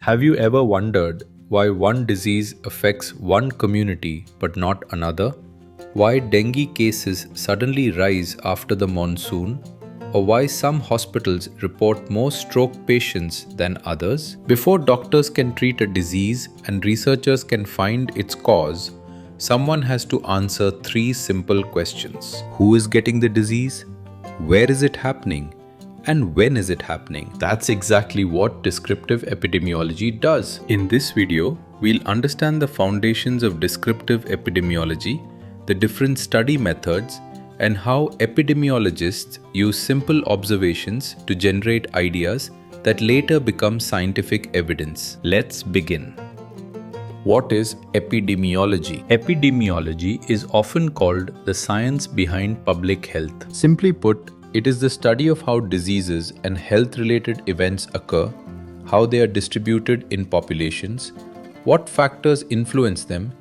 Have you ever wondered why one disease affects one community but not another? Why dengue cases suddenly rise after the monsoon? Or why some hospitals report more stroke patients than others? Before doctors can treat a disease and researchers can find its cause, someone has to answer three simple questions. Who is getting the disease? Where is it happening? And when is it happening? That's exactly what descriptive epidemiology does. In this video, we'll understand the foundations of descriptive epidemiology, the different study methods, and how epidemiologists use simple observations to generate ideas that later become scientific evidence. Let's begin. What is epidemiology? Epidemiology is often called the science behind public health. Simply put, it is the study of how diseases and health-related events occur, how they are distributed in populations, what factors influence them,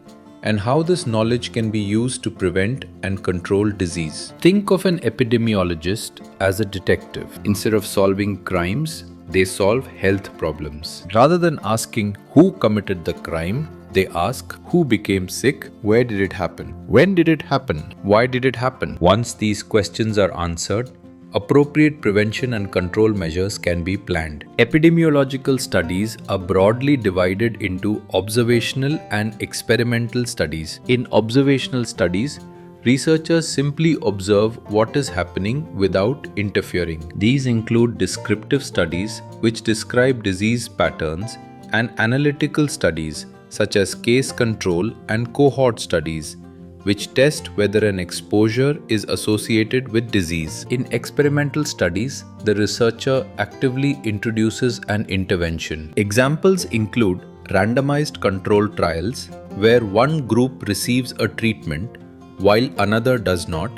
and how this knowledge can be used to prevent and control disease. Think of an epidemiologist as a detective. Instead of solving crimes, they solve health problems. Rather than asking who committed the crime, they ask who became sick, where did it happen, when did it happen, why did it happen. Once these questions are answered, appropriate prevention and control measures can be planned. Epidemiological studies are broadly divided into observational and experimental studies. In observational studies, researchers simply observe what is happening without interfering. These include descriptive studies, which describe disease patterns, and analytical studies, such as case control and cohort studies, which test whether an exposure is associated with disease. In experimental studies, the researcher actively introduces an intervention. Examples include randomized controlled trials, where one group receives a treatment while another does not,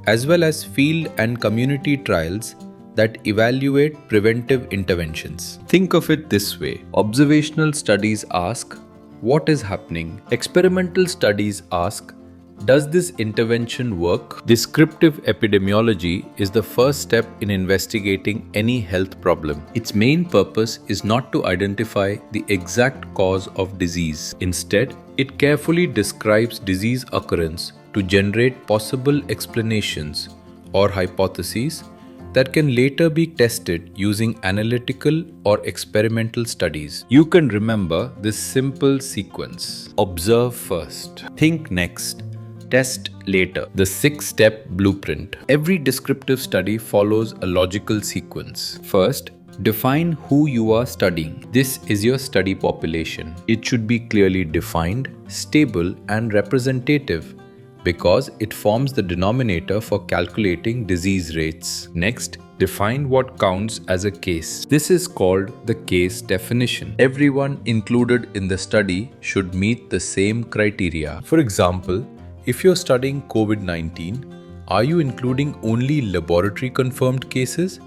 as well as field and community trials that evaluate preventive interventions. Think of it this way. Observational studies ask, what is happening? Experimental studies ask, does this intervention work? Descriptive epidemiology is the first step in investigating any health problem. Its main purpose is not to identify the exact cause of disease. Instead, it carefully describes disease occurrence to generate possible explanations or hypotheses that can later be tested using analytical or experimental studies. You can remember this simple sequence. Observe first, think next, test later. The 6-step blueprint. Every descriptive study follows a logical sequence. First, define who you are studying. This is your study population. It should be clearly defined, stable, and representative, because it forms the denominator for calculating disease rates. Next, define what counts as a case. This is called the case definition. Everyone included in the study should meet the same criteria. For example, if you're studying COVID-19, are you including only laboratory confirmed cases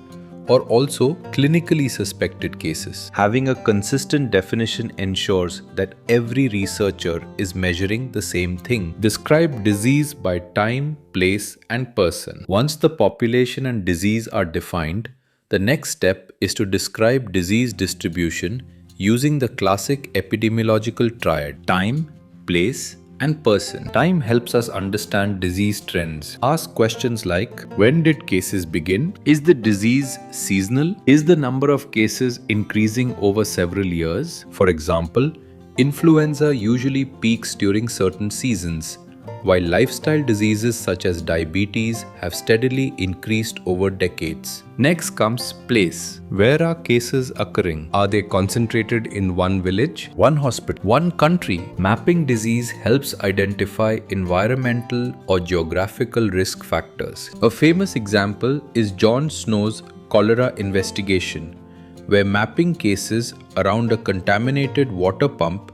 or also clinically suspected cases? Having a consistent definition ensures that every researcher is measuring the same thing. Describe disease by time, place, and person. Once the population and disease are defined, the next step is to describe disease distribution using the classic epidemiological triad: time, place, and person. Time helps us understand disease trends. Ask questions like, when did cases begin? Is the disease seasonal? Is the number of cases increasing over several years? For example, influenza usually peaks during certain seasons, while lifestyle diseases such as diabetes have steadily increased over decades. Next comes place. Where are cases occurring? Are they concentrated in one village, one hospital, one country? Mapping disease helps identify environmental or geographical risk factors. A famous example is John Snow's cholera investigation, where mapping cases around a contaminated water pump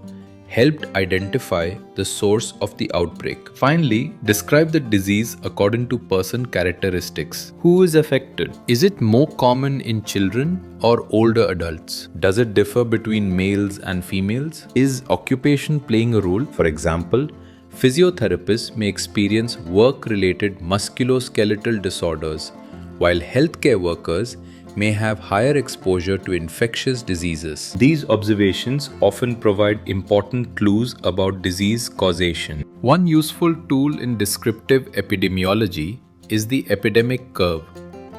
helped identify the source of the outbreak. Finally, describe the disease according to person characteristics. Who is affected? Is it more common in children or older adults? Does it differ between males and females? Is occupation playing a role? For example, physiotherapists may experience work-related musculoskeletal disorders, while healthcare workers may have higher exposure to infectious diseases. These observations often provide important clues about disease causation. One useful tool in descriptive epidemiology is the epidemic curve,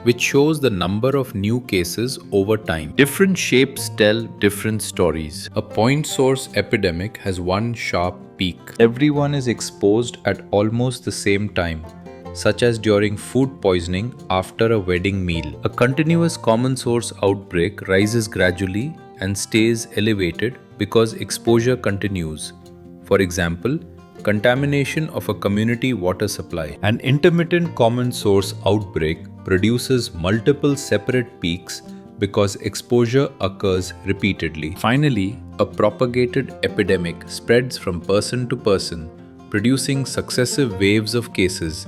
which shows the number of new cases over time. Different shapes tell different stories. A point source epidemic has one sharp peak. Everyone is exposed at almost the same time, such as during food poisoning after a wedding meal. A continuous common source outbreak rises gradually and stays elevated because exposure continues. For example, contamination of a community water supply. An intermittent common source outbreak produces multiple separate peaks because exposure occurs repeatedly. Finally, a propagated epidemic spreads from person to person, producing successive waves of cases,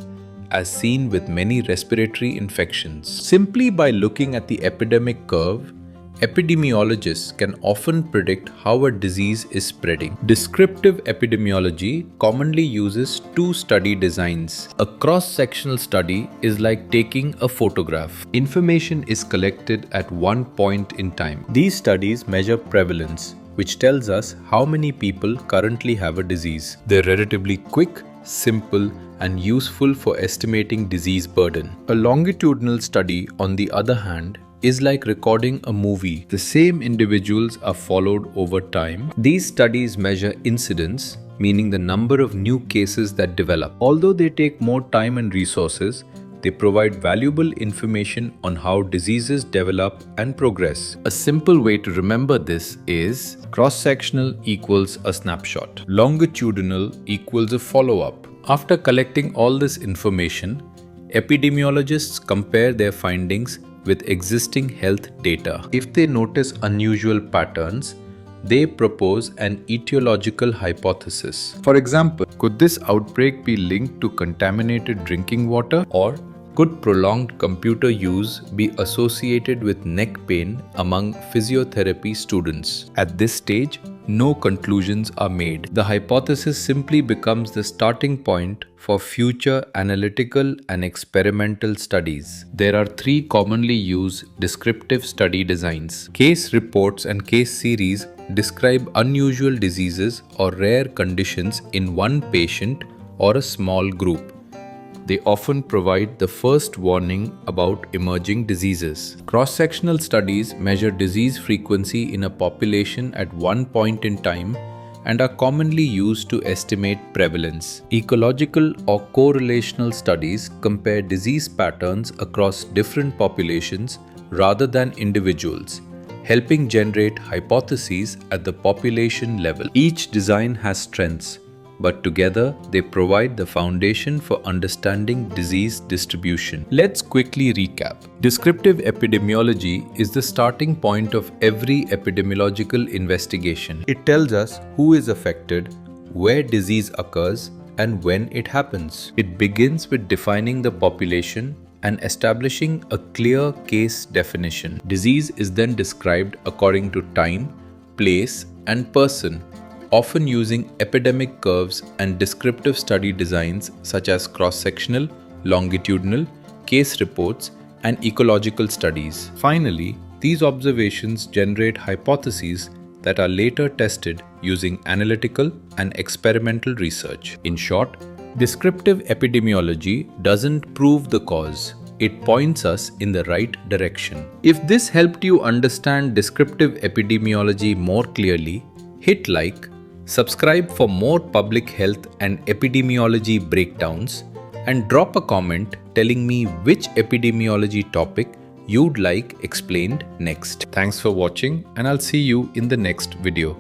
as seen with many respiratory infections. Simply by looking at the epidemic curve, epidemiologists can often predict how a disease is spreading. Descriptive epidemiology commonly uses two study designs. A cross-sectional study is like taking a photograph. Information is collected at one point in time. These studies measure prevalence, which tells us how many people currently have a disease. They're relatively quick, simple, and useful for estimating disease burden. A longitudinal study, on the other hand, is like recording a movie. The same individuals are followed over time. These studies measure incidence, meaning the number of new cases that develop. Although they take more time and resources, they provide valuable information on how diseases develop and progress. A simple way to remember this is cross-sectional equals a snapshot. Longitudinal equals a follow-up. After collecting all this information, epidemiologists compare their findings with existing health data. If they notice unusual patterns, they propose an etiological hypothesis. For example, could this outbreak be linked to contaminated drinking water? Or could prolonged computer use be associated with neck pain among physiotherapy students? At this stage, no conclusions are made. The hypothesis simply becomes the starting point for future analytical and experimental studies. There are three commonly used descriptive study designs. Case reports and case series describe unusual diseases or rare conditions in one patient or a small group. They often provide the first warning about emerging diseases. Cross-sectional studies measure disease frequency in a population at one point in time and are commonly used to estimate prevalence. Ecological or correlational studies compare disease patterns across different populations rather than individuals, helping generate hypotheses at the population level. Each design has strengths, but together they provide the foundation for understanding disease distribution. Let's quickly recap. Descriptive epidemiology is the starting point of every epidemiological investigation. It tells us who is affected, where disease occurs, and when it happens. It begins with defining the population and establishing a clear case definition. Disease is then described according to time, place, and person, often using epidemic curves and descriptive study designs such as cross-sectional, longitudinal, case reports, and ecological studies. Finally, these observations generate hypotheses that are later tested using analytical and experimental research. In short, descriptive epidemiology doesn't prove the cause. It points us in the right direction. If this helped you understand descriptive epidemiology more clearly, hit like, subscribe for more public health and epidemiology breakdowns, and drop a comment telling me which epidemiology topic you'd like explained next. Thanks for watching, and I'll see you in the next video.